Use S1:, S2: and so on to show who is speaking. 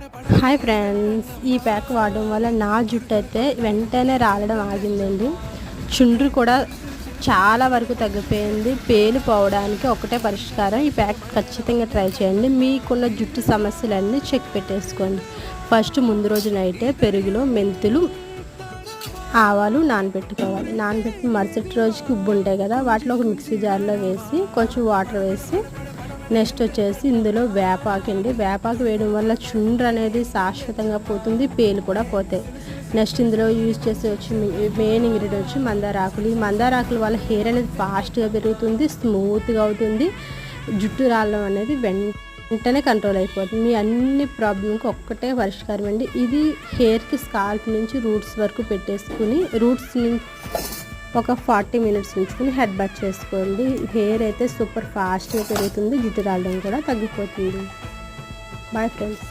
S1: Hi friends, ఈ pack వాడడం వల్ల నా జుట్టు అయితే వెంటనే రాలడం ఆగిందండి. చుండ్రు కూడా చాలా వరకు తగ్గిపోయింది. పేలు పోవడానికి ఒకటే పరిష్కారం. ఈ ప్యాక్ ఖచ్చితంగా ట్రై చేయండి. మీకున్న జుట్టు సమస్యలన్నీ చెక్ పెట్టేసుకోండి. ఫస్ట్ ముందు రోజు నైటే పెరుగులో మెంతులు, ఆవాలు నానబెట్టుకోవాలి. నానబెట్టి మరుసటి రోజుకి ఉబ్బు ఉంటాయి కదా, వాటిలో ఒక మిక్సీ జార్లో వేసి కొంచెం వాటర్ వేసి నెక్స్ట్ వచ్చేసి ఇందులో వేపాకండి. వేపాకు వేయడం వల్ల చుండ్రు అనేది శాశ్వతంగా పోతుంది, పేలు కూడా పోతాయి. నెక్స్ట్ ఇందులో యూజ్ చేసి మెయిన్ ఇంగ్రీడియంట్ వచ్చి మందార ఆకులు. ఈ మందార ఆకుల వల్ల హెయిర్ అనేది ఫాస్ట్గా పెరుగుతుంది, స్మూత్గా అవుతుంది, జుట్టు రాలడం అనేది వెంటనే కంట్రోల్ అయిపోతుంది. మీ అన్ని ప్రాబ్లంకి ఒక్కటే పరిష్కారం అండి. ఇది హెయిర్కి స్కాల్ప్ నుంచి రూట్స్ వరకు పెట్టేసుకుని రూట్స్ నుంచి ఒక 40 మినిట్స్ ఉంచుకుని హెడ్ బాత్ చేసుకోండి. హెయిర్ అయితే సూపర్ ఫాస్ట్గా పెరుగుతుంది, జుట్టు రాలడం కూడా తగ్గిపోతుంది. Bye friends.